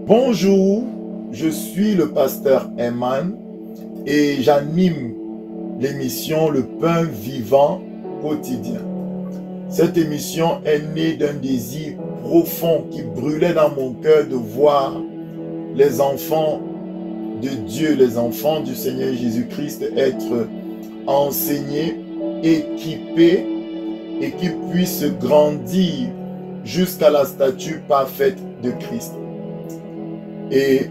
Bonjour, je suis le pasteur Eman et j'anime l'émission Le Pain Vivant Quotidien. Cette émission est née d'un désir profond qui brûlait dans mon cœur de voir les enfants de Dieu, les enfants du Seigneur Jésus-Christ être enseignés, équipés et qui puissent grandir jusqu'à la stature parfaite de Christ. Et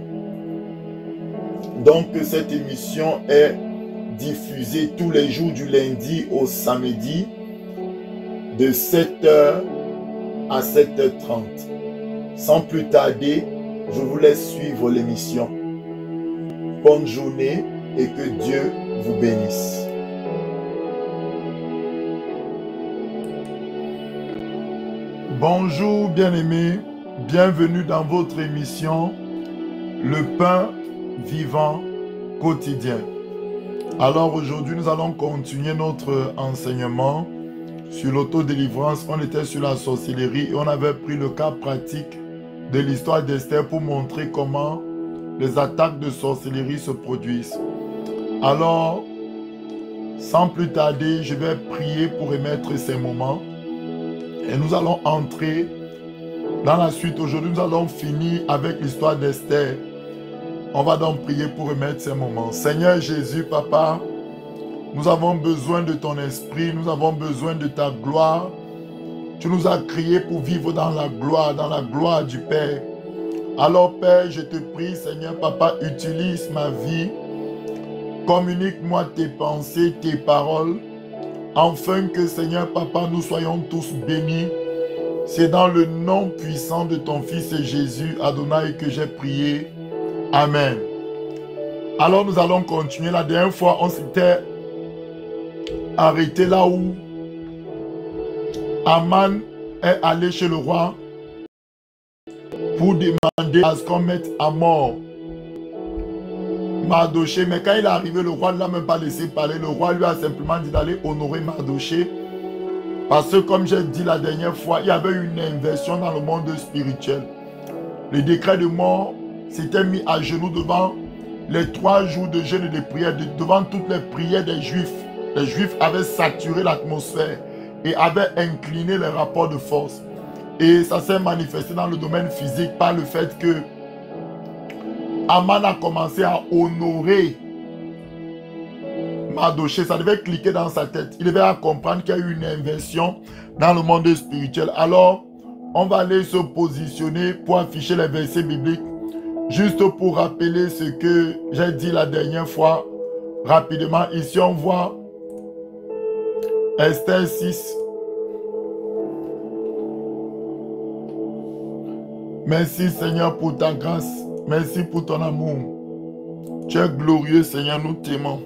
donc cette émission est diffusée tous les jours du lundi au samedi de 7h à 7h30. Sans plus tarder, je vous laisse suivre l'émission. Bonne journée et que Dieu vous bénisse. Bonjour bien-aimés, bienvenue dans votre émission Le Pain Vivant Quotidien. Alors aujourd'hui nous allons continuer notre enseignement sur l'autodélivrance. On était sur la sorcellerie et on avait pris le cas pratique de l'histoire d'Esther pour montrer comment les attaques de sorcellerie se produisent. Alors, sans plus tarder, je vais prier pour émettre ces moments. Et nous allons entrer dans la suite. Aujourd'hui, nous allons finir avec l'histoire d'Esther. On va donc prier pour remettre ces moments. Seigneur Jésus, Papa, nous avons besoin de ton esprit, nous avons besoin de ta gloire. Tu nous as créés pour vivre dans la gloire du Père. Alors Père, je te prie, Seigneur, Papa, utilise ma vie. Communique-moi tes pensées, tes paroles. Afin que, Seigneur, Papa, nous soyons tous bénis. C'est dans le nom puissant de ton Fils Jésus, Adonai, que j'ai prié. Amen. Alors, nous allons continuer. La dernière fois, on s'était arrêté là où Aman est allé chez le roi pour demander à ce qu'on mette à mort Mardoché. Mais quand il est arrivé, le roi ne l'a même pas laissé parler. Le roi lui a simplement dit d'aller honorer Mardoché. Parce que comme j'ai dit la dernière fois, il y avait une inversion dans le monde spirituel. Le décret de mort s'était mis à genoux devant les 3 jours de jeûne et de prière, devant toutes les prières des Juifs. Les Juifs avaient saturé l'atmosphère et avaient incliné les rapports de force. Et ça s'est manifesté dans le domaine physique par le fait que Aman a commencé à honorer Mardoché. Ça devait cliquer dans sa tête. Il devait comprendre qu'il y a eu une inversion dans le monde spirituel. Alors, on va aller se positionner pour afficher les versets bibliques. Juste pour rappeler ce que j'ai dit la dernière fois. Rapidement, ici on voit Esther 6. Merci Seigneur pour ta grâce. Merci pour ton amour. Tu es glorieux Seigneur, nous t'aimons.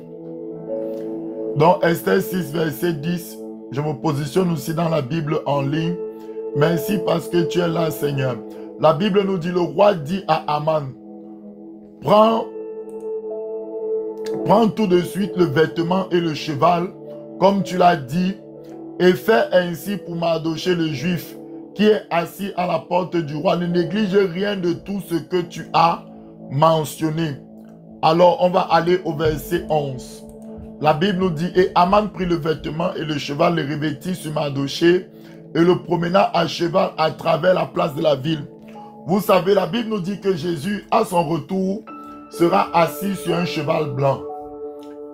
Dans Esther 6 verset 10, je me positionne aussi dans la Bible en ligne. Merci parce que tu es là Seigneur. La Bible nous dit, le roi dit à Aman, prends tout de suite le vêtement et le cheval, comme tu l'as dit, et fais ainsi pour Mardoché le juif, qui est assis à la porte du roi. Ne néglige rien de tout ce que tu as mentionné. Alors, on va aller au verset 11. La Bible nous dit, et Aman prit le vêtement et le cheval, le revêtit sur Mardoché, et le promena à cheval à travers la place de la ville. Vous savez, la Bible nous dit que Jésus, à son retour, sera assis sur un cheval blanc.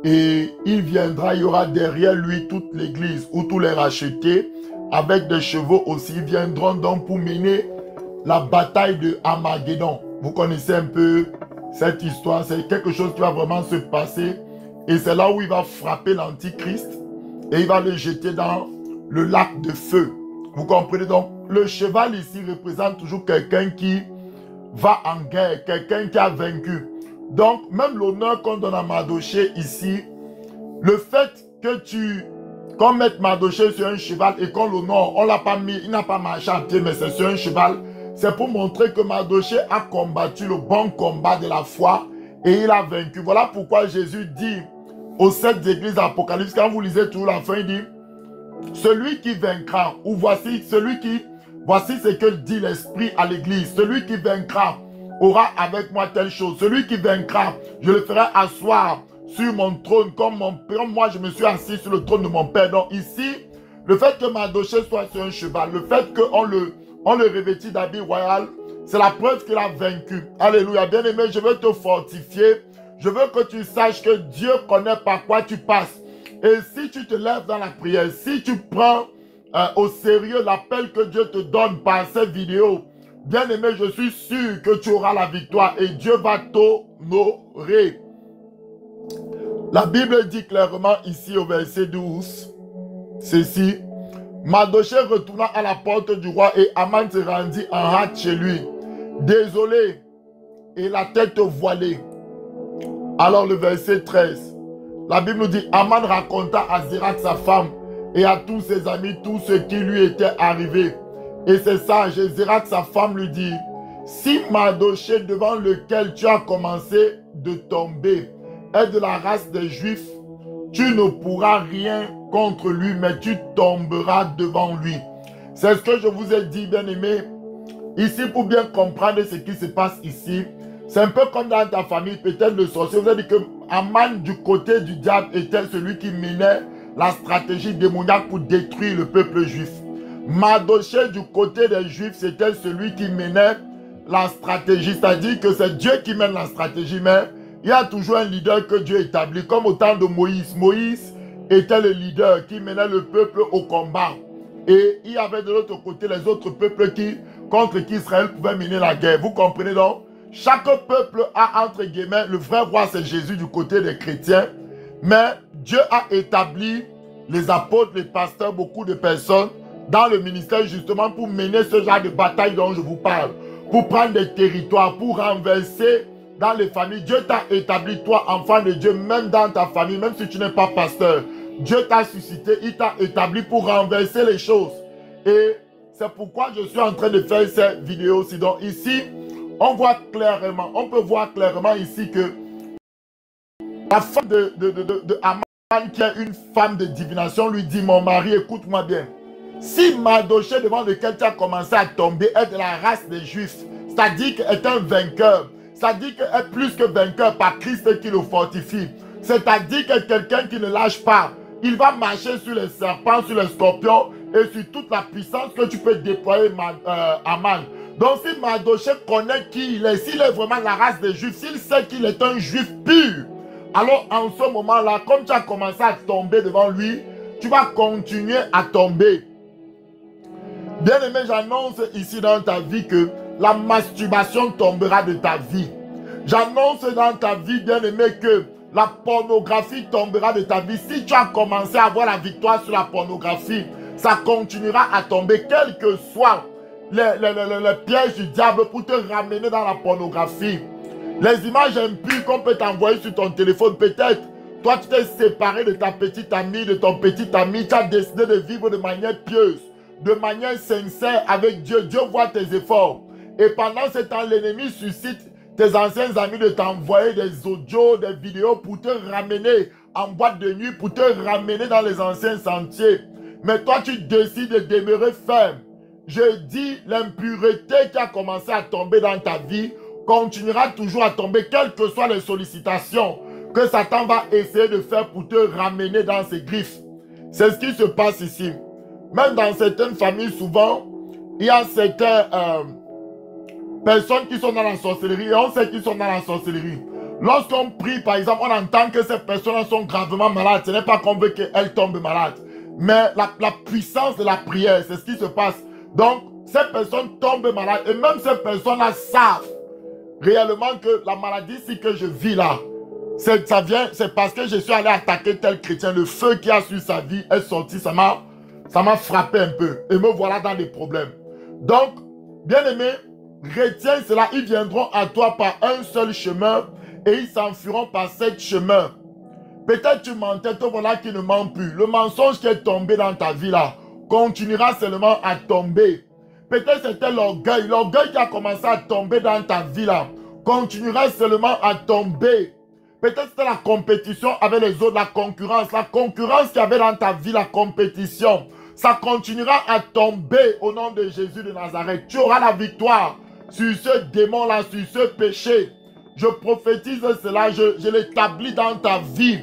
Et il viendra, il y aura derrière lui toute l'église, où tous les rachetés, avec des chevaux aussi, viendront donc pour mener la bataille de Armageddon. Vous connaissez un peu cette histoire, c'est quelque chose qui va vraiment se passer. Et c'est là où il va frapper l'antichrist et il va le jeter dans le lac de feu. Vous comprenez donc, le cheval ici représente toujours quelqu'un qui va en guerre, quelqu'un qui a vaincu. Donc, même l'honneur qu'on donne à Mardoché ici, le fait que qu'on mette Mardoché sur un cheval et qu'on l'honore, on l'a pas mis, il n'a pas marché à pied, mais c'est sur un cheval, c'est pour montrer que Mardoché a combattu le bon combat de la foi et il a vaincu. Voilà pourquoi Jésus dit aux 7 églises d'Apocalypse, quand vous lisez tout la fin, il dit, celui qui vaincra, ou voici ce que dit l'Esprit à l'église, celui qui vaincra, aura avec moi telle chose. Celui qui vaincra, je le ferai asseoir sur mon trône comme moi je me suis assis sur le trône de mon père. Donc ici, le fait que Mardochée soit sur un cheval, le fait qu'on le revêtit d'habit royal, c'est la preuve qu'il a vaincu. Alléluia. Bien-aimé, je veux te fortifier. Je veux que tu saches que Dieu connaît par quoi tu passes. Et si tu te lèves dans la prière, si tu prends au sérieux l'appel que Dieu te donne par cette vidéo, bien-aimé, je suis sûr que tu auras la victoire et Dieu va t'honorer. La Bible dit clairement ici au verset 12, ceci: Mardochée retourna à la porte du roi et Aman se rendit en hâte chez lui, désolé et la tête voilée. Alors le verset 13, la Bible nous dit: Aman raconta à Zérak sa femme et à tous ses amis tout ce qui lui était arrivé. Et ses sages, et Zérak sa femme lui dit: si Mardochée devant lequel tu as commencé de tomber est de la race des Juifs, tu ne pourras rien contre lui, mais tu tomberas devant lui. C'est ce que je vous ai dit, bien-aimé. Ici, pour bien comprendre ce qui se passe ici, c'est un peu comme dans ta famille, peut-être le sorcier. Vous avez dit que Aman, du côté du diable, était celui qui menait la stratégie démoniaque pour détruire le peuple juif. Mardochée, du côté des Juifs, c'était celui qui menait la stratégie. C'est-à-dire que c'est Dieu qui mène la stratégie, mais il y a toujours un leader que Dieu établit, comme au temps de Moïse. Moïse était le leader qui menait le peuple au combat. Et il y avait de l'autre côté les autres peuples contre qui Israël pouvait mener la guerre. Vous comprenez donc? Chaque peuple a, entre guillemets, le vrai roi c'est Jésus du côté des chrétiens. Mais Dieu a établi les apôtres, les pasteurs, beaucoup de personnes dans le ministère justement pour mener ce genre de bataille dont je vous parle. Pour prendre des territoires, pour renverser dans les familles. Dieu t'a établi, toi, enfant de Dieu, même dans ta famille, même si tu n'es pas pasteur. Dieu t'a suscité, il t'a établi pour renverser les choses. Et c'est pourquoi je suis en train de faire cette vidéo aussi. Donc ici, on voit clairement, on peut voir clairement ici que la femme de Aman, qui est une femme de divination, lui dit: mon mari, écoute-moi bien. Si Mardochée devant lequel tu as commencé à tomber est de la race des Juifs, c'est-à-dire qu'elle est un vainqueur, c'est-à-dire qu'elle est plus que vainqueur par Christ qui le fortifie, c'est-à-dire que quelqu'un qui ne lâche pas, il va marcher sur les serpents, sur les scorpions et sur toute la puissance que tu peux déployer, Aman. Donc si Mardochée connaît qui il est, s'il est vraiment la race des Juifs, s'il sait qu'il est un Juif pur, alors en ce moment-là, comme tu as commencé à tomber devant lui, tu vas continuer à tomber. Bien-aimé, j'annonce ici dans ta vie que la masturbation tombera de ta vie. J'annonce dans ta vie, bien-aimé, que la pornographie tombera de ta vie. Si tu as commencé à avoir la victoire sur la pornographie, ça continuera à tomber, quels que soient les pièges du diable pour te ramener dans la pornographie. Les images impures qu'on peut t'envoyer sur ton téléphone, peut-être, toi tu t'es séparé de ta petite amie, de ton petit ami, tu as décidé de vivre de manière pieuse, de manière sincère avec Dieu. Dieu voit tes efforts. Et pendant ce temps, l'ennemi suscite tes anciens amis de t'envoyer des audios, des vidéos pour te ramener en boîte de nuit, pour te ramener dans les anciens sentiers. Mais toi, tu décides de demeurer ferme. Je dis, l'impureté qui a commencé à tomber dans ta vie continuera toujours à tomber, quelles que soient les sollicitations que Satan va essayer de faire pour te ramener dans ses griffes. C'est ce qui se passe ici. Même dans certaines familles, souvent, il y a certaines personnes qui sont dans la sorcellerie et on sait qu'ils sont dans la sorcellerie. Lorsqu'on prie, par exemple, on entend que ces personnes sont gravement malades. Ce n'est pas qu'on veut qu'elles tombent malades. Mais la puissance de la prière, c'est ce qui se passe. Donc, ces personnes tombent malades. Et même ces personnes-là savent réellement que la maladie, si que je vis là, c'est parce que je suis allé attaquer tel chrétien. Le feu qui a sur sa vie est sorti. Ça m'a frappé un peu. Et me voilà dans des problèmes. Donc, bien-aimé, retiens cela. Ils viendront à toi par un seul chemin et ils s'enfuiront par 7 chemins. Peut-être tu mentais, toi voilà qui ne ment plus. Le mensonge qui est tombé dans ta vie là continuera seulement à tomber. Peut-être c'était l'orgueil. L'orgueil qui a commencé à tomber dans ta vie là continuera seulement à tomber. Peut-être c'était la compétition avec les autres, la concurrence. La concurrence qu'il y avait dans ta vie, la compétition. Ça continuera à tomber au nom de Jésus de Nazareth. Tu auras la victoire sur ce démon-là, sur ce péché. Je prophétise cela, je l'établis dans ta vie.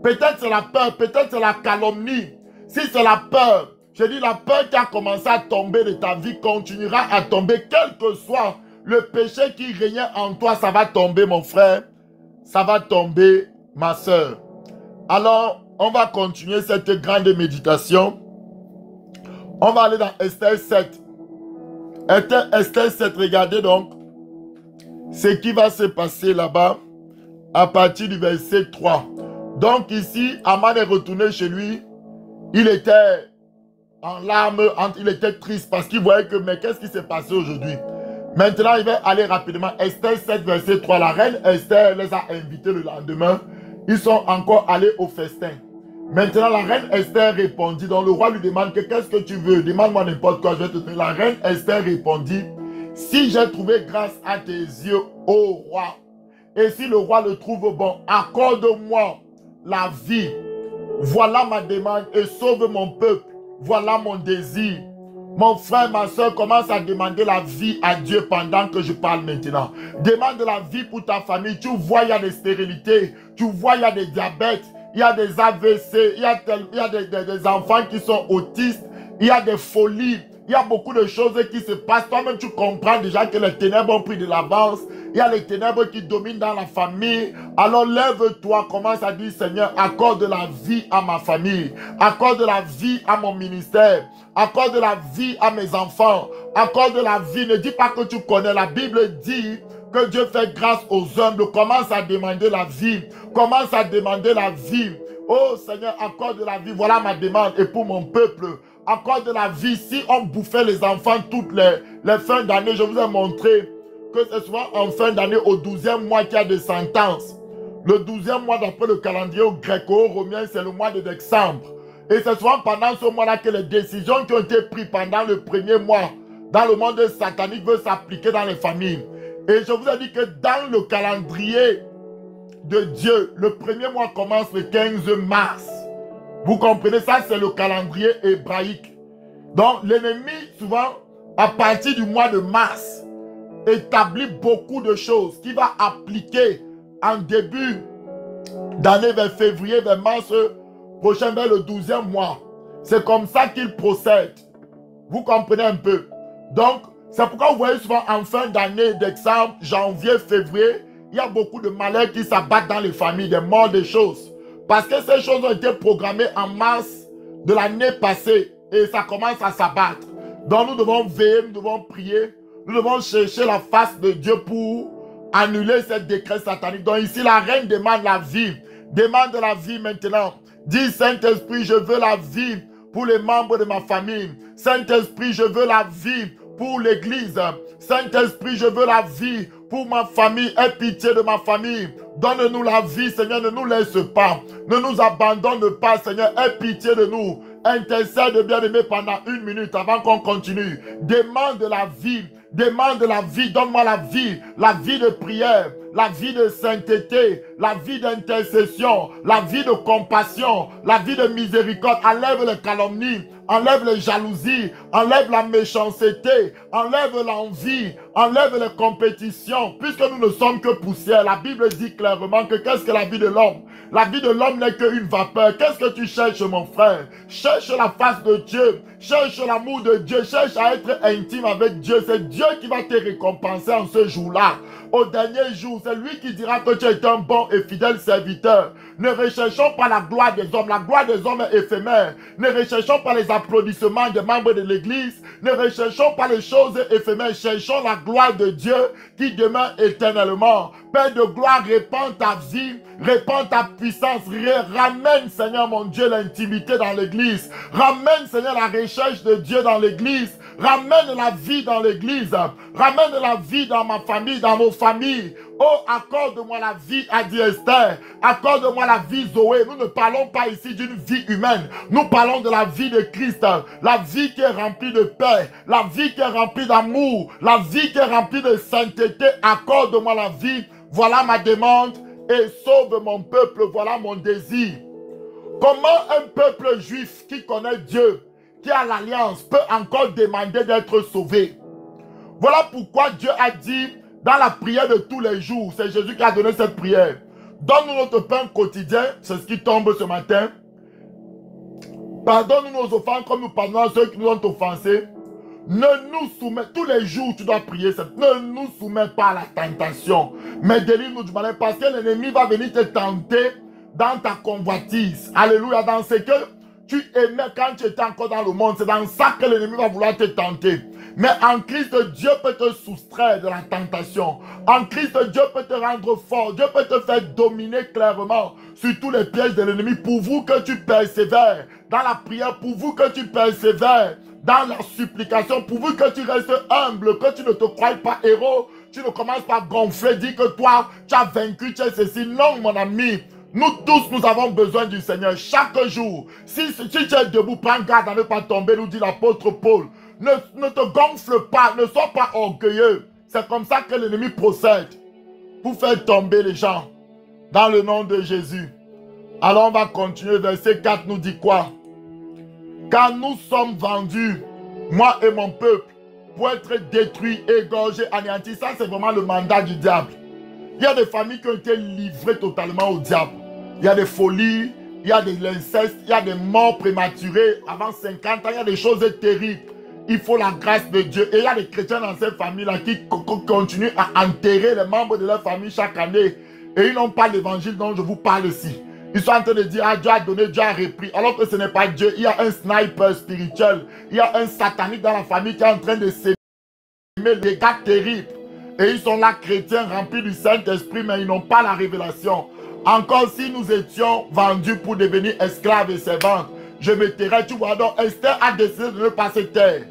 Peut-être c'est la peur, peut-être c'est la calomnie. Si c'est la peur, je dis la peur qui a commencé à tomber de ta vie continuera à tomber, quel que soit le péché qui régnait en toi, ça va tomber mon frère, ça va tomber ma soeur. Alors, on va continuer cette grande méditation. On va aller dans Esther 7. Esther 7, regardez donc ce qui va se passer là-bas à partir du verset 3. Donc ici, Aman est retourné chez lui. Il était en larmes, il était triste parce qu'il voyait que, mais qu'est-ce qui s'est passé aujourd'hui? Maintenant, il va aller rapidement. Esther 7, verset 3. La reine Esther les a invités le lendemain. Ils sont encore allés au festin. Maintenant, la reine Esther répondit. Donc, le roi lui demande qu'est-ce que tu veux? Demande-moi n'importe quoi, je vais te donner. La reine Esther répondit, si j'ai trouvé grâce à tes yeux, ô roi, et si le roi le trouve bon, accorde-moi la vie. Voilà ma demande et sauve mon peuple. Voilà mon désir. Mon frère, ma soeur, commence à demander la vie à Dieu pendant que je parle maintenant. Demande la vie pour ta famille. Tu vois, il y a des stérilités. Tu vois, il y a des diabètes. Il y a des AVC. Il y a des enfants qui sont autistes. Il y a des folies. Il y a beaucoup de choses qui se passent. Toi-même, tu comprends déjà que les ténèbres ont pris de l'avance. Il y a les ténèbres qui dominent dans la famille. Alors lève-toi, commence à dire, Seigneur, accorde la vie à ma famille. Accorde la vie à mon ministère. Accorde la vie à mes enfants. Accorde la vie. Ne dis pas que tu connais. La Bible dit que Dieu fait grâce aux humbles. Commence à demander la vie. Commence à demander la vie. Oh Seigneur, accorde la vie. Voilà ma demande. Et pour mon peuple, accorde la vie. Si on bouffait les enfants toutes les fins d'année, je vous ai montré que c'est souvent en fin d'année, au 12e mois, qu'il y a des sentences. Le 12e mois, d'après le calendrier gréco-romain, c'est le mois de décembre. Et c'est souvent pendant ce mois-là que les décisions qui ont été prises pendant le premier mois dans le monde satanique veulent s'appliquer dans les familles. Et je vous ai dit que dans le calendrier de Dieu, le premier mois commence le 15 mars. Vous comprenez ça, c'est le calendrier hébraïque. Donc l'ennemi, souvent, à partir du mois de mars, établit beaucoup de choses qu'il va appliquer en début d'année, vers février, vers mars prochain, vers le 12e mois. C'est comme ça qu'il procède. Vous comprenez un peu? Donc, c'est pourquoi vous voyez souvent en fin d'année, décembre, janvier, février, il y a beaucoup de malheurs qui s'abattent dans les familles, des morts, des choses. Parce que ces choses ont été programmées en mars de l'année passée et ça commence à s'abattre. Donc nous devons veiller, nous devons prier, nous devons chercher la face de Dieu pour annuler ces décrets sataniques. Donc ici, la reine demande la vie. Demande la vie maintenant. Dis, Saint-Esprit, je veux la vie pour les membres de ma famille. Saint-Esprit, je veux la vie pour l'église. Saint-Esprit, je veux la vie pour ma famille. Aie pitié de ma famille. Donne-nous la vie, Seigneur. Ne nous laisse pas. Ne nous abandonne pas, Seigneur. Aie pitié de nous. Intercède, bien-aimé, pendant 1 minute avant qu'on continue. Demande la vie. Demande la vie. Donne-moi la vie de prière, la vie de sainteté, la vie d'intercession, la vie de compassion, la vie de miséricorde. Enlève les calomnies, enlève les jalousies, enlève la méchanceté, enlève l'envie, enlève les compétitions, puisque nous ne sommes que poussière. La Bible dit clairement que qu'est-ce que la vie de l'homme? La vie de l'homme n'est qu'une vapeur. Qu'est-ce que tu cherches, mon frère? Cherche la face de Dieu, cherche l'amour de Dieu, cherche à être intime avec Dieu. C'est Dieu qui va te récompenser en ce jour-là. Au dernier jour, c'est lui qui dira que tu es un bon et fidèle serviteur. Ne recherchons pas la gloire des hommes. La gloire des hommes est éphémère. Ne recherchons pas les applaudissements des membres de l'église. Ne recherchons pas les choses éphémères. Cherchons la gloire de Dieu qui demeure éternellement. Père de gloire, répands ta vie, répands ta puissance. Ramène, Seigneur mon Dieu, l'intimité dans l'église. Ramène, Seigneur, la recherche de Dieu dans l'église. Ramène la vie dans l'église. Ramène la vie dans ma famille, dans nos familles. Oh, accorde-moi la vie, a dit Esther. Accorde-moi la vie, Zoé. Nous ne parlons pas ici d'une vie humaine. Nous parlons de la vie de Christ. La vie qui est remplie de paix. La vie qui est remplie d'amour. La vie qui est remplie de sainteté. Accorde-moi la vie. Voilà ma demande. Et sauve mon peuple. Voilà mon désir. Comment un peuple juif qui connaît Dieu, qui a l'alliance, peut encore demander d'être sauvé? Voilà pourquoi Dieu a dit dans la prière de tous les jours, c'est Jésus qui a donné cette prière. Donne-nous notre pain quotidien, c'est ce qui tombe ce matin. Pardonne-nous nos offenses comme nous pardonnons à ceux qui nous ont offensés. Ne nous soumets, tous les jours tu dois prier, ne nous soumets pas à la tentation, mais délivre-nous du malin, parce que l'ennemi va venir te tenter dans ta convoitise. Alléluia, dans ce que tu aimais quand tu étais encore dans le monde, c'est dans ça que l'ennemi va vouloir te tenter. Mais en Christ, Dieu peut te soustraire de la tentation. En Christ, Dieu peut te rendre fort. Dieu peut te faire dominer clairement sur tous les pièges de l'ennemi. Pourvu que tu persévères dans la prière, pourvu que tu persévères dans la supplication, pourvu que tu restes humble, que tu ne te crois pas héros, tu ne commences pas à gonfler, dire que toi, tu as vaincu, tu es ceci. Non, mon ami. Nous tous, nous avons besoin du Seigneur chaque jour. Si tu es debout, prends garde à ne pas tomber, nous dit l'apôtre Paul. Ne te gonfle pas, ne sois pas orgueilleux. C'est comme ça que l'ennemi procède pour faire tomber les gens. Dans le nom de Jésus. Alors on va continuer. Verset 4 nous dit quoi? Car nous sommes vendus, moi et mon peuple, pour être détruits, égorgés, anéantis. Ça, c'est vraiment le mandat du diable. Il y a des familles qui ont été livrées totalement au diable. Il y a des folies, il y a de l'inceste, il y a des morts prématurées avant 50 ans. Il y a des choses terribles. Il faut la grâce de Dieu. Et il y a des chrétiens dans cette famille-là qui continuent à enterrer les membres de leur famille chaque année. Et ils n'ont pas l'évangile dont je vous parle ici. Ils sont en train de dire, ah, Dieu a donné, Dieu a repris. Alors que ce n'est pas Dieu. Il y a un sniper spirituel. Il y a un satanique dans la famille qui est en train de s'aimer des gars terribles. Et ils sont là, chrétiens, remplis du Saint-Esprit, mais ils n'ont pas la révélation. Encore si nous étions vendus pour devenir esclaves et servantes, je me tairais. Tu vois, donc Esther a décidé de ne pas se taire.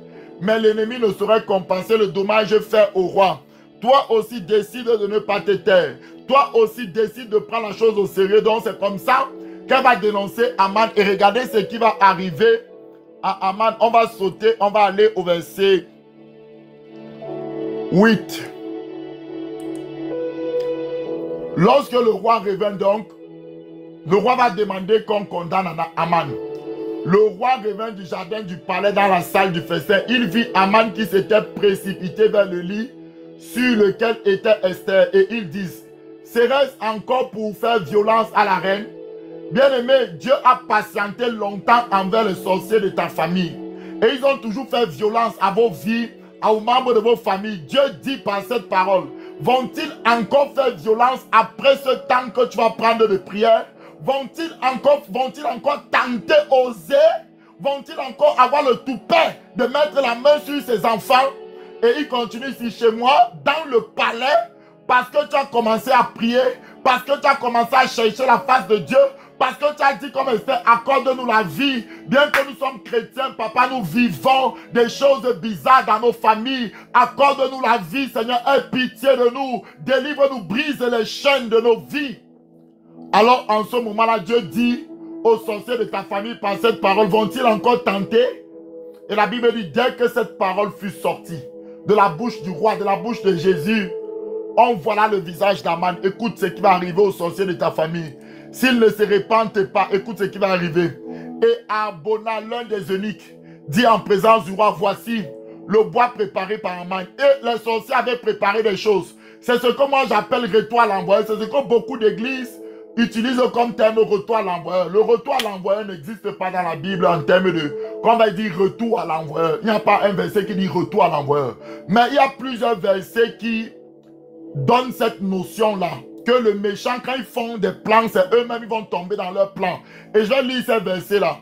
Mais l'ennemi ne saurait compenser le dommage fait au roi. Toi aussi, décide de ne pas te taire. Toi aussi, décide de prendre la chose au sérieux. Donc, c'est comme ça qu'elle va dénoncer Aman. Et regardez ce qui va arriver à Aman. On va sauter, on va aller au verset 8. Lorsque le roi revient donc, le roi va demander qu'on condamne Aman. Le roi revint du jardin du palais dans la salle du festin. Il vit Aman qui s'était précipité vers le lit sur lequel était Esther. Et ils disent, serait-ce encore pour faire violence à la reine? Bien-aimé, Dieu a patienté longtemps envers les sorciers de ta famille. Et ils ont toujours fait violence à vos vies, aux membres de vos familles. Dieu dit par cette parole, vont-ils encore faire violence après ce temps que tu vas prendre de prière? Vont-ils encore tenter, oser? Vont-ils encore avoir le toupet de mettre la main sur ses enfants? Et il continue ici chez moi, dans le palais, parce que tu as commencé à prier, parce que tu as commencé à chercher la face de Dieu, parce que tu as dit comme Esther, accorde-nous la vie. Bien que nous sommes chrétiens, papa, nous vivons des choses bizarres dans nos familles. Accorde-nous la vie, Seigneur, aie pitié de nous. Délivre-nous, brise les chaînes de nos vies. Alors, en ce moment-là, Dieu dit aux sorciers de ta famille par cette parole, vont-ils encore tenter? Et la Bible dit, dès que cette parole fut sortie de la bouche du roi, de la bouche de Jésus, on voit là le visage d'Aman. Écoute ce qui va arriver aux sorciers de ta famille. S'ils ne se répandent pas, écoute ce qui va arriver. Et Abona, l'un des eunuques, dit en présence du roi, voici le bois préparé par Aman. Et les sorciers avaient préparé des choses. C'est ce que moi j'appelle retour à l'envoyeur. C'est ce que beaucoup d'églises utilisent comme terme retour à l'envoyeur. Le retour à l'envoyeur n'existe pas dans la Bible en termes de, quand on va dire retour à l'envoyeur. Il n'y a pas un verset qui dit retour à l'envoyeur. Mais il y a plusieurs versets qui donnent cette notion-là. Que le méchant, quand ils font des plans, c'est eux-mêmes qui vont tomber dans leurs plans. Et je vais lire ces versets-là.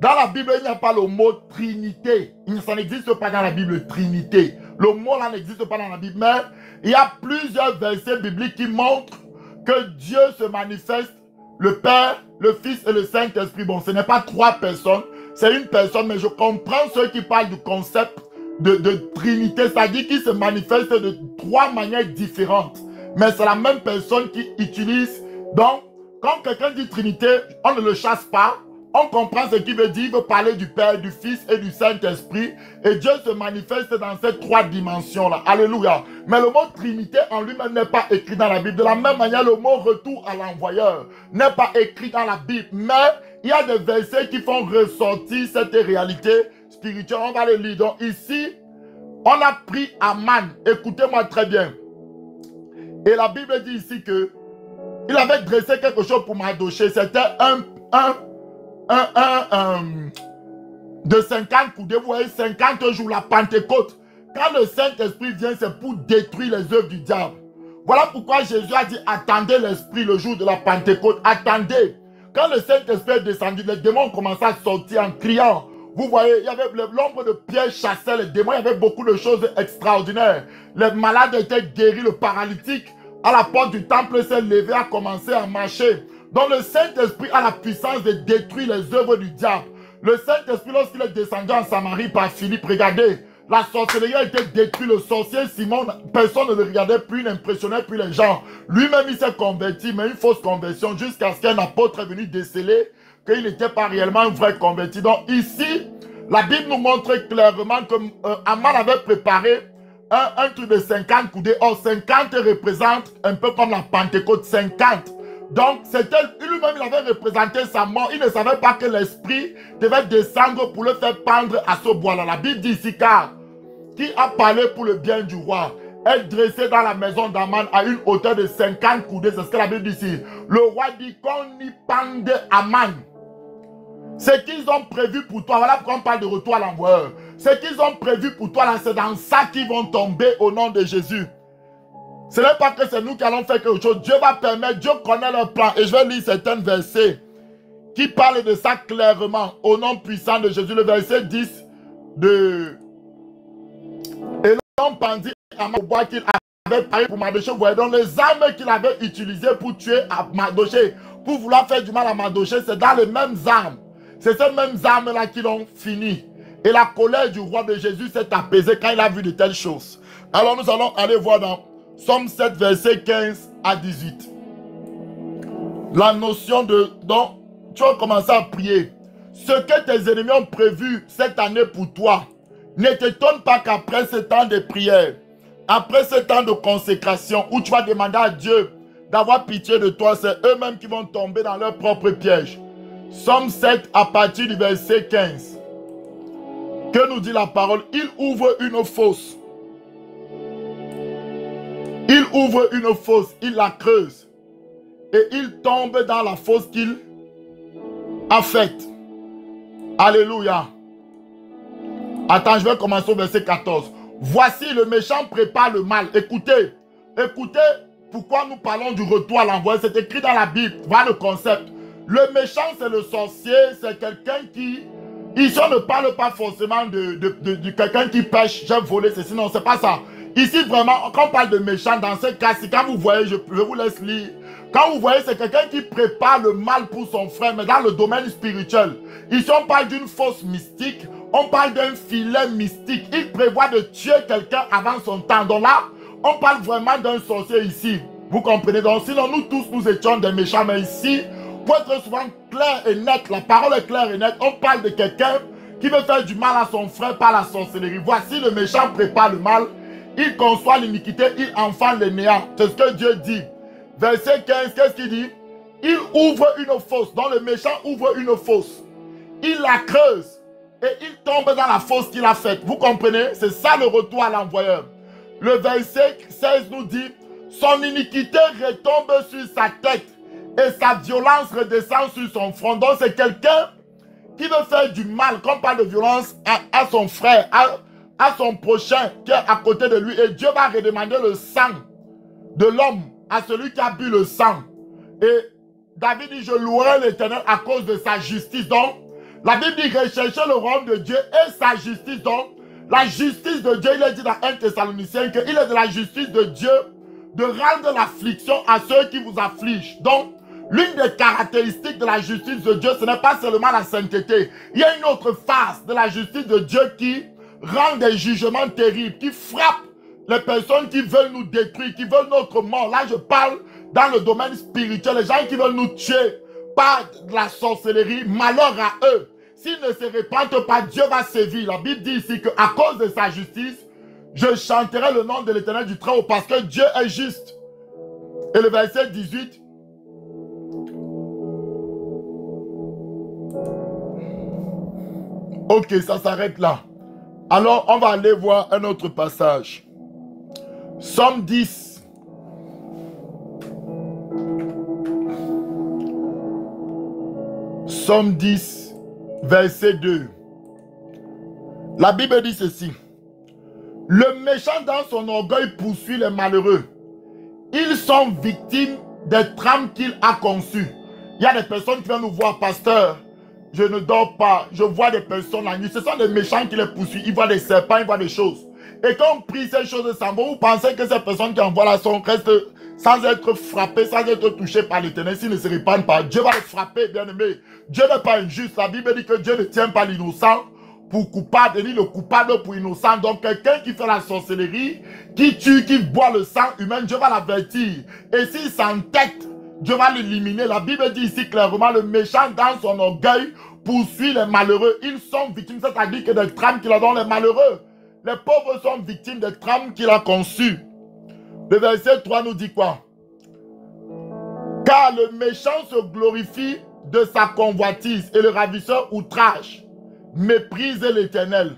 Dans la Bible, il n'y a pas le mot Trinité. Ça n'existe pas dans la Bible, Trinité. Le mot là n'existe pas dans la Bible. Mais il y a plusieurs versets bibliques qui montrent que Dieu se manifeste, le Père, le Fils et le Saint-Esprit. Bon, ce n'est pas trois personnes, c'est une personne, mais je comprends ceux qui parlent du concept de Trinité. C'est-à-dire qu'il se manifeste de trois manières différentes. Mais c'est la même personne qui utilise. Donc, quand quelqu'un dit Trinité, on ne le chasse pas. On comprend ce qu'il veut dire. Il veut parler du Père, du Fils et du Saint-Esprit. Et Dieu se manifeste dans ces trois dimensions-là. Alléluia. Mais le mot Trinité en lui-même n'est pas écrit dans la Bible. De la même manière, le mot retour à l'envoyeur n'est pas écrit dans la Bible. Mais il y a des versets qui font ressortir cette réalité spirituelle. On va les lire. Donc ici, On a pris Aman. Écoutez-moi très bien. Et la Bible dit ici que il avait dressé quelque chose pour Mardochée. C'était de 50 coudées. Vous voyez, 50 jours, la Pentecôte. Quand le Saint-Esprit vient, c'est pour détruire les œuvres du diable. Voilà pourquoi Jésus a dit, attendez l'Esprit le jour de la Pentecôte. Attendez. Quand le Saint-Esprit est descendu, les démons ont commencé à sortir en criant. Vous voyez, il y avait l'ombre de Pierre chassait les démons. Il y avait beaucoup de choses extraordinaires. Les malades étaient guéris, le paralytique à la porte du temple s'est levé, a commencé à marcher. Donc le Saint-Esprit a la puissance de détruire les œuvres du diable. Le Saint-Esprit, lorsqu'il est descendu en Samarie par Philippe, regardez, la sorcellerie a été détruite. Le sorcier Simon, personne ne le regardait plus, n'impressionnait plus les gens. Lui-même, il s'est converti, mais une fausse conversion, jusqu'à ce qu'un apôtre est venu déceler qu'il n'était pas réellement un vrai converti. Donc ici, la Bible nous montre clairement que Aman avait préparé un truc de 50 coudées. Or, 50 représente un peu comme la Pentecôte, 50. Donc, c'était lui-même, il avait représenté sa mort. Il ne savait pas que l'Esprit devait descendre pour le faire pendre à ce bois-là. La Bible dit ici, car qui a parlé pour le bien du roi est dressé dans la maison d'Aman à une hauteur de 50 coudées. C'est ce que la Bible dit ici. Le roi dit qu'on y pende Aman. Ce qu'ils ont prévu pour toi, voilà pourquoi on parle de retour à l'envoyeur. Ce qu'ils ont prévu pour toi, là, c'est dans ça qu'ils vont tomber au nom de Jésus. Ce n'est pas que c'est nous qui allons faire quelque chose. Dieu va permettre, Dieu connaît leur plan. Et je vais lire certains versets qui parlent de ça clairement au nom puissant de Jésus. Le verset 10 de... Et l'homme pendit à au bois qu'il avait paré pour Mardochée. Vous voyez, donc les armes qu'il avait utilisées pour tuer à Mardochée, pour vouloir faire du mal à Mardochée, c'est dans les mêmes armes. C'est ces mêmes armes-là qui l'ont fini. Et la colère du roi de Jésus s'est apaisée quand il a vu de telles choses. Alors nous allons aller voir dans Somme 7, verset 15 à 18. La notion de... Donc, tu vas commencer à prier. Ce que tes ennemis ont prévu cette année pour toi, ne t'étonne pas qu'après ce temps de prière, après ce temps de consécration, où tu vas demander à Dieu d'avoir pitié de toi, c'est eux-mêmes qui vont tomber dans leur propre piège. Somme 7, à partir du verset 15. Que nous dit la parole? Il ouvre une fosse. Il ouvre une fosse, il la creuse. Et il tombe dans la fosse qu'il a faite. Alléluia. Attends, je vais commencer au verset 14. Voici le méchant prépare le mal. Écoutez, écoutez pourquoi nous parlons du retour à l'envoi. C'est écrit dans la Bible. Voilà le concept. Le méchant, c'est le sorcier, c'est quelqu'un qui... Ici, on ne parle pas forcément de quelqu'un qui pêche, j'ai volé ceci, non, c'est pas ça. Ici, vraiment, quand on parle de méchant, dans ce cas, si quand vous voyez, je vous laisse lire, quand vous voyez, c'est quelqu'un qui prépare le mal pour son frère, mais dans le domaine spirituel. Ici, on parle d'une fausse mystique, on parle d'un filet mystique. Il prévoit de tuer quelqu'un avant son temps. Donc là, on parle vraiment d'un sorcier ici. Vous comprenez? Donc sinon, nous tous, nous étions des méchants, mais ici, pour être souvent clair et net, la parole est claire et nette, on parle de quelqu'un qui veut faire du mal à son frère par la sorcellerie. Voici le méchant prépare le mal, il conçoit l'iniquité, il enfante le néant. C'est ce que Dieu dit. Verset 15, qu'est-ce qu'il dit? Il ouvre une fosse. Donc le méchant ouvre une fosse. Il la creuse et il tombe dans la fosse qu'il a faite. Vous comprenez? C'est ça le retour à l'envoyeur. Le verset 16 nous dit, son iniquité retombe sur sa tête et sa violence redescend sur son front. Donc c'est quelqu'un qui veut faire du mal, quand on parle de violence, à son frère, à son prochain qui est à côté de lui. Et Dieu va redemander le sang de l'homme à celui qui a bu le sang. Et David dit, je louerai l'Éternel à cause de sa justice. Donc, la Bible dit, recherchez le royaume de Dieu et sa justice. Donc, la justice de Dieu, il est dit dans 1 Thessaloniciens qu'il est de la justice de Dieu de rendre l'affliction à ceux qui vous affligent. Donc, l'une des caractéristiques de la justice de Dieu, ce n'est pas seulement la sainteté. Il y a une autre face de la justice de Dieu qui rend des jugements terribles, qui frappe les personnes qui veulent nous détruire, qui veulent notre mort. Là, je parle dans le domaine spirituel. Les gens qui veulent nous tuer par de la sorcellerie, malheur à eux. S'ils ne se répandent pas, Dieu va sévir. La Bible dit ici qu'à cause de sa justice, je chanterai le nom de l'Éternel du Très-Haut parce que Dieu est juste. Et le verset 18. Ok, ça s'arrête là. Alors, on va aller voir un autre passage. Somme 10. Somme 10, verset 2. La Bible dit ceci. Le méchant dans son orgueil poursuit les malheureux. Ils sont victimes des trames qu'il a conçues. Il y a des personnes qui viennent nous voir, pasteur. Je ne dors pas, je vois des personnes la nuit. Ce sont des méchants qui les poursuivent. Ils voient des serpents, ils voient des choses. Et quand on prie ces choses sans bon, vous pensez que ces personnes qui envoient la son restent sans être frappées, sans être touchées par l'Éternel, s'ils ne se répandent pas. Dieu va les frapper, bien aimé. Dieu n'est pas injuste. La Bible dit que Dieu ne tient pas l'innocent pour coupable, ni le coupable pour innocent. Donc quelqu'un qui fait la sorcellerie, qui tue, qui boit le sang humain, Dieu va l'avertir. Et s'il s'entête, Dieu va l'éliminer. La Bible dit ici clairement, le méchant dans son orgueil poursuit les malheureux. Ils sont victimes, c'est-à-dire que des trames qu'il a dans les malheureux. Les pauvres sont victimes des trames qu'il a conçues. Le verset 3 nous dit quoi? Car le méchant se glorifie de sa convoitise et le ravisseur outrage, méprise l'Éternel.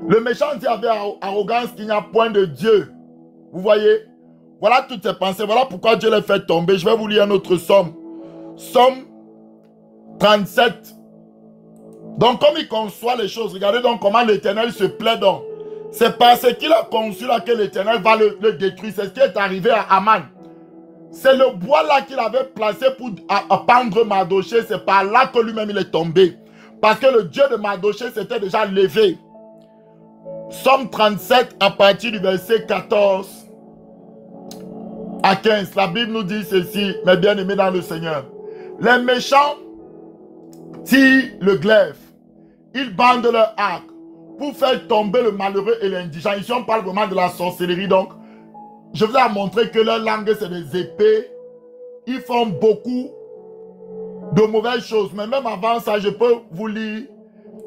Le méchant dit avec arrogance qu'il n'y a point de Dieu. Vous voyez? Voilà toutes ces pensées. Voilà pourquoi Dieu les fait tomber. Je vais vous lire un autre somme. Somme 37. Donc comme il conçoit les choses, regardez donc comment l'Éternel se plaît donc. C'est parce qu'il a conçu là que l'Éternel va le détruire. C'est ce qui est arrivé à Aman. C'est le bois là qu'il avait placé pour pendre Mardochée. C'est par là que lui-même il est tombé. Parce que le Dieu de Mardochée s'était déjà levé. Somme 37 à partir du verset 14 à 15. La Bible nous dit ceci, mes bien-aimés dans le Seigneur. Les méchants tirent le glaive. Ils bandent leur arc pour faire tomber le malheureux et l'indigent. Ici, on parle vraiment de la sorcellerie. Donc, je vous ai montré que leur langue, c'est des épées. Ils font beaucoup de mauvaises choses. Mais même avant ça, je peux vous lire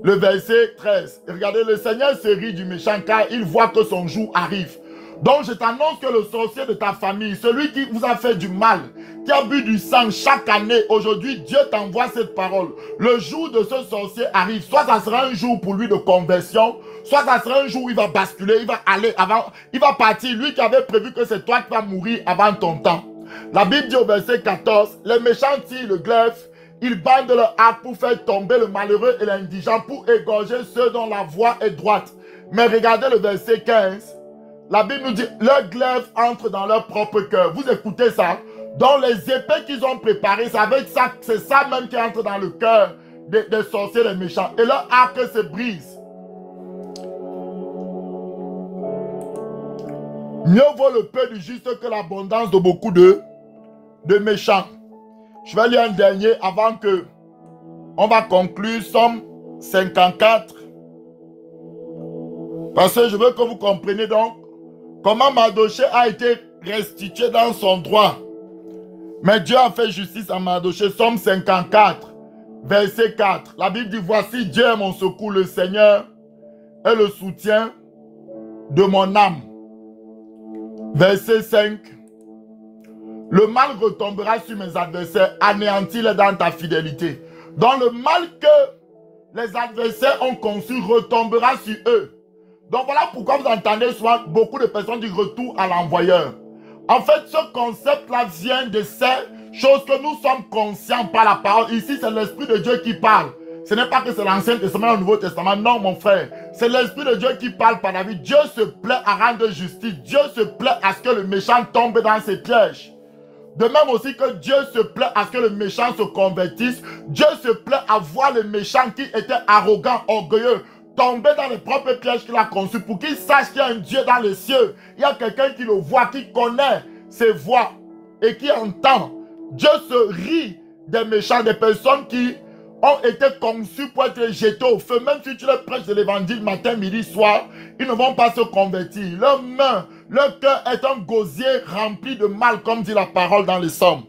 le verset 13. Et regardez, le Seigneur se rit du méchant car il voit que son jour arrive. Donc, je t'annonce que le sorcier de ta famille, celui qui vous a fait du mal, qui a bu du sang chaque année, aujourd'hui, Dieu t'envoie cette parole. Le jour de ce sorcier arrive. Soit ça sera un jour pour lui de conversion, soit ça sera un jour où il va basculer, il va aller avant, il va partir. Lui qui avait prévu que c'est toi qui vas mourir avant ton temps. La Bible dit au verset 14, les méchants tirent le glaive, ils bandent leur arc pour faire tomber le malheureux et l'indigent, pour égorger ceux dont la voie est droite. Mais regardez le verset 15. La Bible nous dit, leur glaive entre dans leur propre cœur. Vous écoutez ça? Donc les épées qu'ils ont préparées, c'est ça même qui entre dans le cœur des sorciers, des méchants. Et leur arc se brise. Mieux vaut le peu du juste que l'abondance de beaucoup de méchants. Je vais lire un dernier avant que on va conclure. Somme 54. Parce que je veux que vous compreniez donc comment Mardochée a été restitué dans son droit. Mais Dieu a fait justice à Mardochée. Somme 54, verset 4. La Bible dit, voici Dieu est mon secours, le Seigneur est le soutien de mon âme. Verset 5. Le mal retombera sur mes adversaires, anéantis-les dans ta fidélité. Donc le mal que les adversaires ont conçu retombera sur eux. Donc voilà pourquoi vous entendez souvent beaucoup de personnes du retour à l'envoyeur. En fait, ce concept-là vient de ces choses que nous sommes conscients par la parole. Ici, c'est l'Esprit de Dieu qui parle. Ce n'est pas que c'est l'Ancien Testament et le Nouveau Testament. Non, mon frère. C'est l'Esprit de Dieu qui parle par David. Dieu se plaît à rendre justice. Dieu se plaît à ce que le méchant tombe dans ses pièges. De même aussi que Dieu se plaît à ce que le méchant se convertisse. Dieu se plaît à voir les méchants qui étaient arrogants, orgueilleux, tomber dans les propres pièges qu'il a conçus pour qu'il sache qu'il y a un Dieu dans les cieux. Il y a quelqu'un qui le voit, qui connaît ses voix et qui entend. Dieu se rit des méchants, des personnes qui ont été conçues pour être jetées au feu. Même si tu leur prêches de l'évangile matin, midi, soir, ils ne vont pas se convertir. Leur main, leur cœur est un gosier rempli de mal, comme dit la parole dans les Psaumes.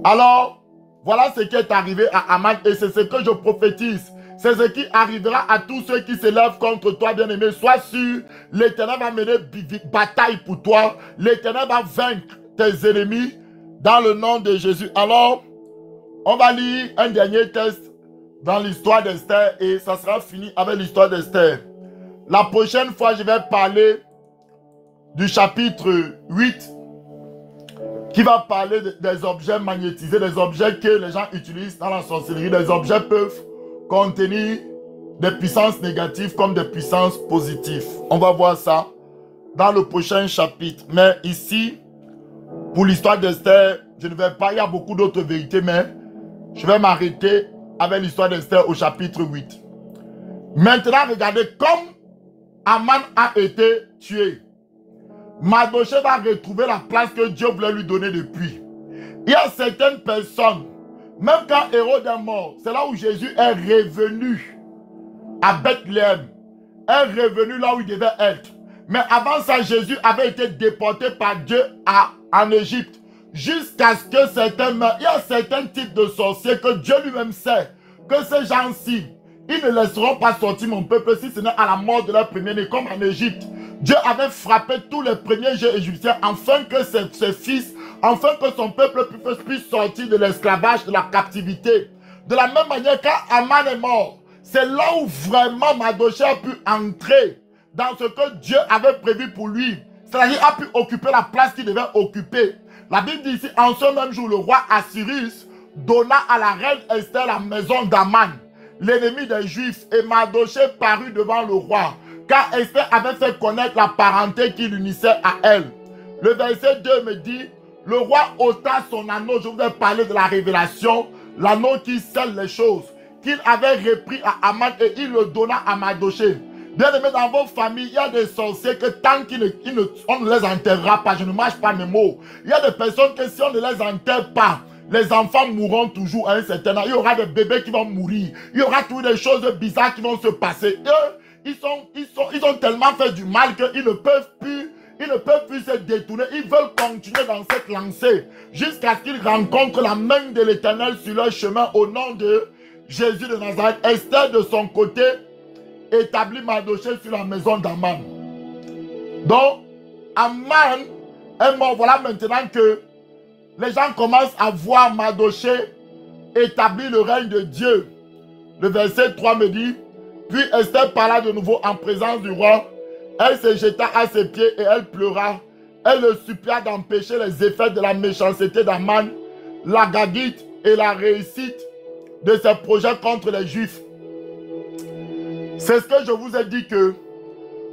Alors, voilà ce qui est arrivé à Aman et c'est ce que je prophétise. C'est ce qui arrivera à tous ceux qui s'élèvent contre toi, bien-aimé. Sois sûr, l'Éternel va mener bataille pour toi. L'Éternel va vaincre tes ennemis dans le nom de Jésus. Alors, on va lire un dernier texte dans l'histoire d'Esther et ça sera fini avec l'histoire d'Esther. La prochaine fois, je vais parler du chapitre 8 qui va parler des objets magnétisés, des objets que les gens utilisent dans la sorcellerie. Les objets peuvent contenir des puissances négatives comme des puissances positives. On va voir ça dans le prochain chapitre. Mais ici, pour l'histoire d'Esther, je ne vais pas, il y a beaucoup d'autres vérités, mais je vais m'arrêter avec l'histoire d'Esther au chapitre 8. Maintenant, regardez, comme Aman a été tué, Mardochée va retrouver la place que Dieu voulait lui donner depuis. Il y a certaines personnes, même quand Hérode est mort, c'est là où Jésus est revenu à Bethléem, est revenu là où il devait être. Mais avant ça, Jésus avait été déporté par Dieu en Égypte, jusqu'à ce que certains meurent. Il y a certains types de sorciers que Dieu lui-même sait que ces gens-ci, ils ne laisseront pas sortir mon peuple si ce n'est à la mort de leur premier-né, comme en Égypte. Dieu avait frappé tous les premiers-nés égyptiens afin que ses fils, afin que son peuple puisse sortir de l'esclavage, de la captivité. De la même manière, quand Aman est mort, c'est là où vraiment Mardochée a pu entrer dans ce que Dieu avait prévu pour lui. C'est-à-dire a pu occuper la place qu'il devait occuper. La Bible dit ici, en ce même jour, le roi Assyrus donna à la reine Esther la maison d'Aman, l'ennemi des Juifs, et Mardochée parut devant le roi, car Esther avait fait connaître la parenté qui l'unissait à elle. Le verset 2 me dit, le roi ôta son anneau, je vous ai parlé de la révélation, l'anneau qui scelle les choses, qu'il avait repris à Aman et il le donna à Mardochée. Bien aimé, dans vos familles, il y a des sorciers que tant qu'on ne les enterrera pas, je ne mâche pas mes mots. Il y a des personnes que si on ne les enterre pas, les enfants mourront toujours à un certain âge. Il y aura des bébés qui vont mourir. Il y aura toujours des choses bizarres qui vont se passer. Eux, ils ont tellement fait du mal qu'ils ne peuvent plus se détourner. Ils veulent continuer dans cette lancée jusqu'à ce qu'ils rencontrent la main de l'Éternel sur leur chemin au nom de Jésus de Nazareth. Esther, de son côté, établit Mardochée sur la maison d'Aman. Donc, Aman est mort. Voilà maintenant que les gens commencent à voir Mardochée établir le règne de Dieu. Le verset 3 me dit, puis Esther parla de nouveau en présence du roi. Elle se jeta à ses pieds et elle pleura. Elle le supplia d'empêcher les effets de la méchanceté d'Aman, la Gagite et la réussite de ses projets contre les Juifs. C'est ce que je vous ai dit que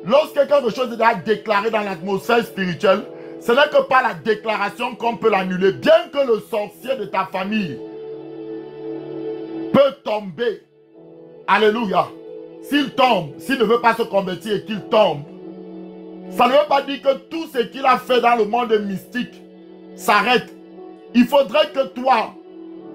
lorsque quelque chose est déclaré dans l'atmosphère spirituelle, ce n'est que par la déclaration qu'on peut l'annuler. Bien que le sorcier de ta famille peut tomber, alléluia, s'il tombe, s'il ne veut pas se convertir et qu'il tombe, ça ne veut pas dire que tout ce qu'il a fait dans le monde mystique s'arrête. Il faudrait que toi,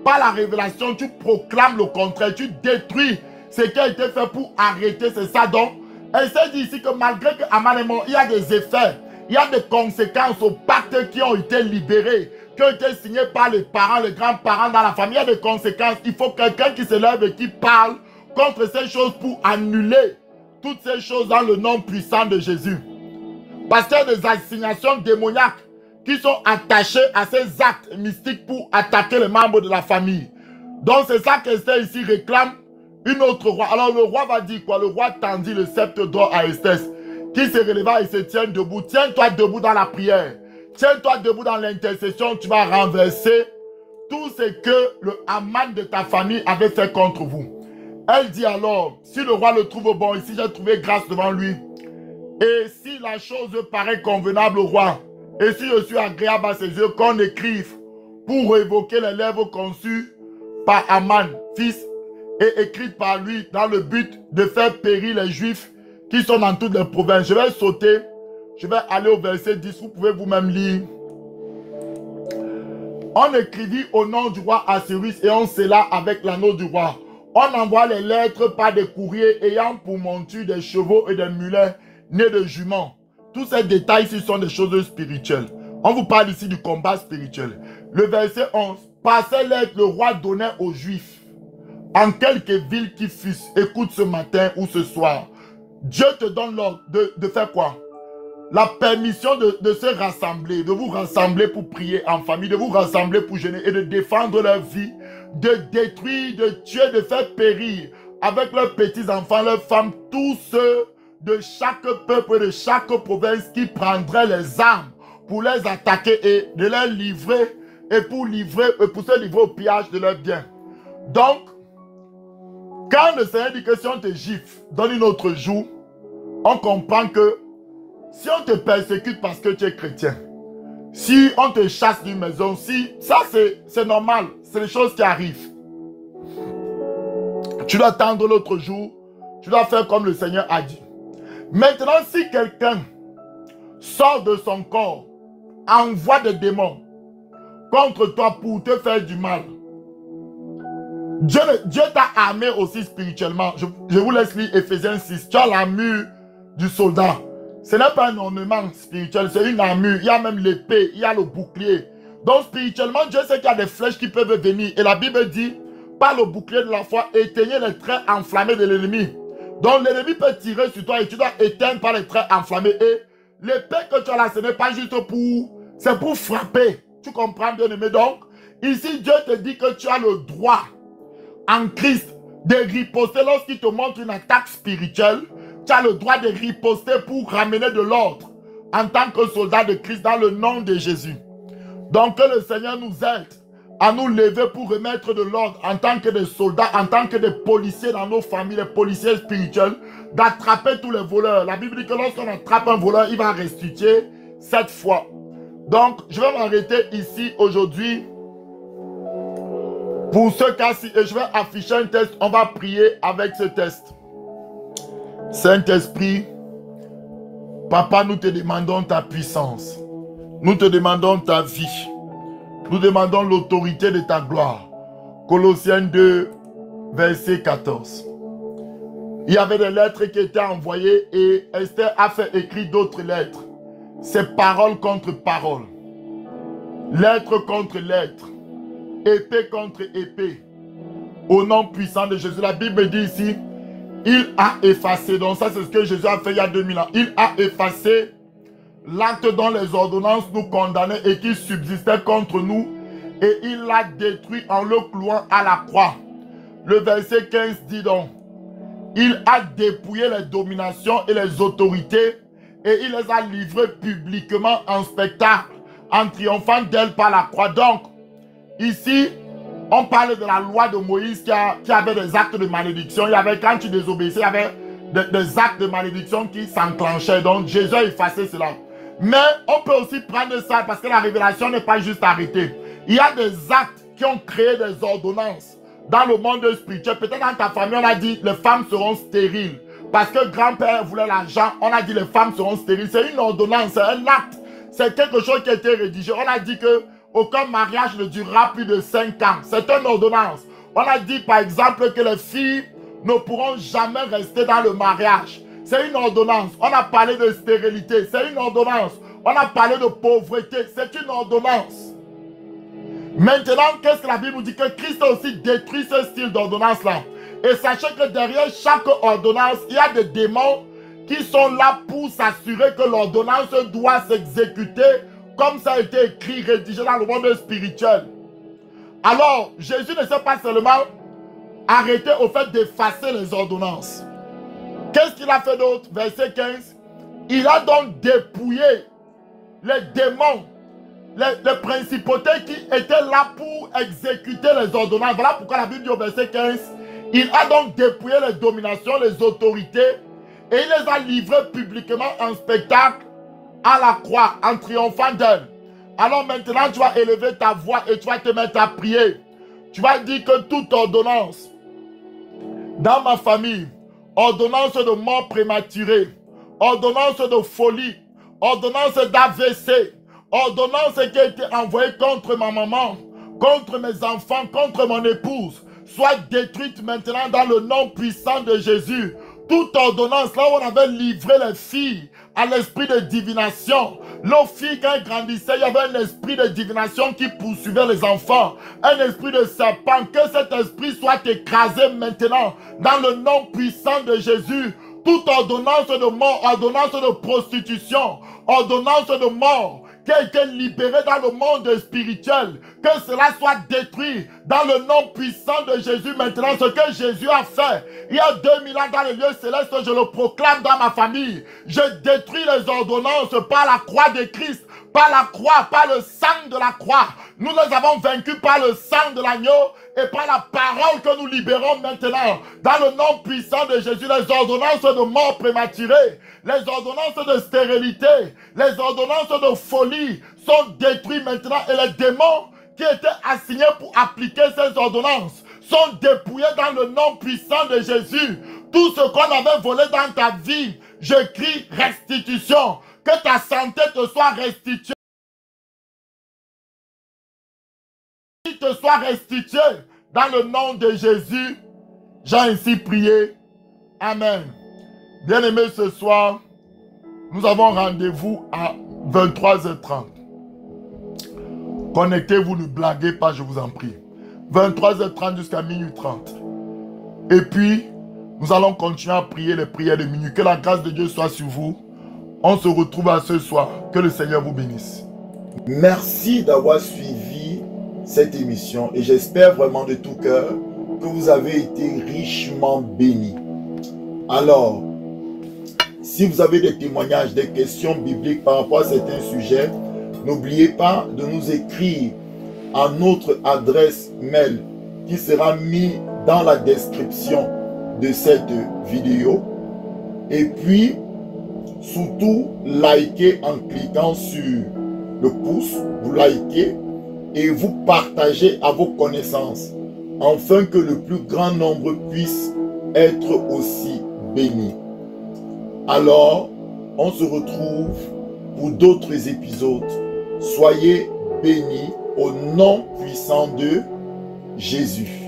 par la révélation, tu proclames le contraire, tu détruis ce qui a été fait pour arrêter, c'est ça. Donc, elle s'est dit ici que malgré que Aman est mort, il y a des effets, il y a des conséquences aux pactes qui ont été libérés, qui ont été signés par les parents, les grands-parents dans la famille. Il y a des conséquences. Il faut quelqu'un qui se lève et qui parle contre ces choses pour annuler toutes ces choses dans le nom puissant de Jésus. Parce qu'il y a des assignations démoniaques qui sont attachées à ces actes mystiques pour attaquer les membres de la famille. Donc c'est ça qu'Esther ici réclame une autre roi. Alors le roi va dire quoi? Le roi tendit le sceptre d'or à Esther, qui se releva et se tient debout. Tiens-toi debout dans la prière. Tiens-toi debout dans l'intercession. Tu vas renverser tout ce que le Aman de ta famille avait fait contre vous. Elle dit alors, si le roi le trouve bon, ici j'ai trouvé grâce devant lui, et si la chose paraît convenable au roi, et si je suis agréable à ses yeux, qu'on écrive pour évoquer les lèvres conçues par Aman, fils, et écrites par lui dans le but de faire périr les Juifs qui sont dans toutes les provinces. Je vais sauter, je vais aller au verset 10, vous pouvez vous-même lire. On écrivit au nom du roi Assyrus et on scella avec l'anneau du roi. On envoie les lettres par des courriers ayant pour monture des chevaux et des mulets nés de juments. Tous ces détails ici sont des choses spirituelles. On vous parle ici du combat spirituel. Le verset 11. Par ces lettres, le roi donnait aux Juifs, en quelque ville qu'ils fussent, écoute ce matin ou ce soir, Dieu te donne l'ordre de faire quoi? La permission de se rassembler, de vous rassembler pour prier en famille, de vous rassembler pour jeûner et de défendre leur vie de détruire, de tuer, de faire périr avec leurs petits-enfants, leurs femmes, tous ceux de chaque peuple, de chaque province qui prendraient les armes pour les attaquer et de les livrer et pour se livrer au pillage de leurs biens. Donc, quand le Seigneur dit que si on te gifle, donne une autre joue, on comprend que si on te persécute parce que tu es chrétien, si on te chasse d'une maison, si ça c'est normal, c'est les choses qui arrivent. Tu dois attendre l'autre jour, tu dois faire comme le Seigneur a dit. Maintenant, si quelqu'un sort de son corps, envoie des démons contre toi pour te faire du mal, Dieu t'a armé aussi spirituellement. Je vous laisse lire Ephésiens 6. Tu as l'armure du soldat. Ce n'est pas un ornement spirituel, c'est une armure. Il y a même l'épée, il y a le bouclier. Donc spirituellement, Dieu sait qu'il y a des flèches qui peuvent venir. Et la Bible dit, par le bouclier de la foi, éteignez les traits enflammés de l'ennemi. Donc l'ennemi peut tirer sur toi et tu dois éteindre par les traits enflammés. Et l'épée que tu as là, ce n'est pas juste pour... C'est pour frapper. Tu comprends, bien aimé? Donc, ici, Dieu te dit que tu as le droit en Christ de riposter lorsqu'il te montre une attaque spirituelle. Tu as le droit de riposter pour ramener de l'ordre en tant que soldat de Christ dans le nom de Jésus. Donc que le Seigneur nous aide à nous lever pour remettre de l'ordre en tant que des soldats, en tant que des policiers dans nos familles, des policiers spirituels, d'attraper tous les voleurs. La Bible dit que lorsqu'on attrape un voleur, il va restituer 7 fois. Donc, je vais m'arrêter ici aujourd'hui. Pour ce cas-ci, et je vais afficher un test. On va prier avec ce test. Saint-Esprit, Papa, nous te demandons ta puissance. Nous te demandons ta vie. Nous demandons l'autorité de ta gloire. Colossiens 2, verset 14. Il y avait des lettres qui étaient envoyées et Esther a fait écrire d'autres lettres. C'est parole contre parole. Lettre contre lettre. Épée contre épée. Au nom puissant de Jésus. La Bible dit ici, il a effacé. Donc ça c'est ce que Jésus a fait il y a 2000 ans. Il a effacé l'acte dont les ordonnances nous condamnaient et qui subsistait contre nous. Et il l'a détruit en le clouant à la croix. Le verset 15 dit donc, il a dépouillé les dominations et les autorités et il les a livrées publiquement en spectacle, en triomphant d'elles par la croix. Donc, ici, on parle de la loi de Moïse qui avait des actes de malédiction. Il y avait, quand tu désobéissais, il y avait des actes de malédiction qui s'enclenchaient. Donc, Jésus a effacé cela. Mais on peut aussi prendre ça parce que la révélation n'est pas juste arrêtée. Il y a des actes qui ont créé des ordonnances dans le monde spirituel. Peut-être dans ta famille, on a dit les femmes seront stériles. Parce que grand-père voulait l'argent, on a dit les femmes seront stériles. C'est une ordonnance, c'est un acte. C'est quelque chose qui a été rédigé. On a dit que aucun mariage ne durera plus de 5 ans. C'est une ordonnance. On a dit par exemple que les filles ne pourront jamais rester dans le mariage. C'est une ordonnance. On a parlé de stérilité. C'est une ordonnance. On a parlé de pauvreté. C'est une ordonnance. Maintenant, qu'est-ce que la Bible nous dit? Que Christ a aussi détruit ce style d'ordonnance-là. Et sachez que derrière chaque ordonnance, il y a des démons qui sont là pour s'assurer que l'ordonnance doit s'exécuter comme ça a été écrit, rédigé dans le monde spirituel. Alors, Jésus ne s'est pas seulement arrêté au fait d'effacer les ordonnances. Qu'est-ce qu'il a fait d'autre? Verset 15. Il a donc dépouillé les démons, les principautés qui étaient là pour exécuter les ordonnances. Voilà pourquoi la Bible dit au verset 15, il a donc dépouillé les dominations, les autorités, et il les a livrées publiquement en spectacle à la croix, en triomphant d'elle. Alors maintenant, tu vas élever ta voix et tu vas te mettre à prier. Tu vas dire que toute ordonnance dans ma famille, ordonnance de mort prématurée, ordonnance de folie, ordonnance d'AVC, ordonnance qui a été envoyée contre ma maman, contre mes enfants, contre mon épouse, soit détruite maintenant dans le nom puissant de Jésus. Toute ordonnance, là où on avait livré les filles à l'esprit de divination. Nos filles, quand elles grandissaient, il y avait un esprit de divination qui poursuivait les enfants. Un esprit de serpent. Que cet esprit soit écrasé maintenant dans le nom puissant de Jésus. Toute ordonnance de mort, ordonnance de prostitution, ordonnance de mort qui a été libéré dans le monde spirituel, que cela soit détruit dans le nom puissant de Jésus maintenant. Ce que Jésus a fait il y a 2000 ans dans les lieux célestes, je le proclame dans ma famille. Je détruis les ordonnances par la croix de Christ, par la croix, par le sang de la croix. Nous les avons vaincus par le sang de l'agneau et par la parole que nous libérons maintenant. Dans le nom puissant de Jésus, les ordonnances de mort prématurée, les ordonnances de stérilité, les ordonnances de folie sont détruites maintenant et les démons qui étaient assignés pour appliquer ces ordonnances sont dépouillés dans le nom puissant de Jésus. Tout ce qu'on avait volé dans ta vie, je crie restitution. Que ta santé te soit restituée. Te soit restituée dans le nom de Jésus. J'ai ainsi prié. Amen. Bien-aimés, ce soir, nous avons rendez-vous à 23h30. Connectez-vous, ne blaguez pas, je vous en prie. 23h30 jusqu'à minuit 30. Et puis, nous allons continuer à prier les prières de minuit. Que la grâce de Dieu soit sur vous. On se retrouve à ce soir. Que le Seigneur vous bénisse. Merci d'avoir suivi cette émission et j'espère vraiment de tout cœur que vous avez été richement bénis. Alors, si vous avez des témoignages, des questions bibliques par rapport à certains sujets, n'oubliez pas de nous écrire à notre adresse mail qui sera mise dans la description de cette vidéo. Et puis, surtout, likez en cliquant sur le pouce, vous likez et vous partagez à vos connaissances, afin que le plus grand nombre puisse être aussi béni. Alors, on se retrouve pour d'autres épisodes. Soyez bénis au nom puissant de Jésus.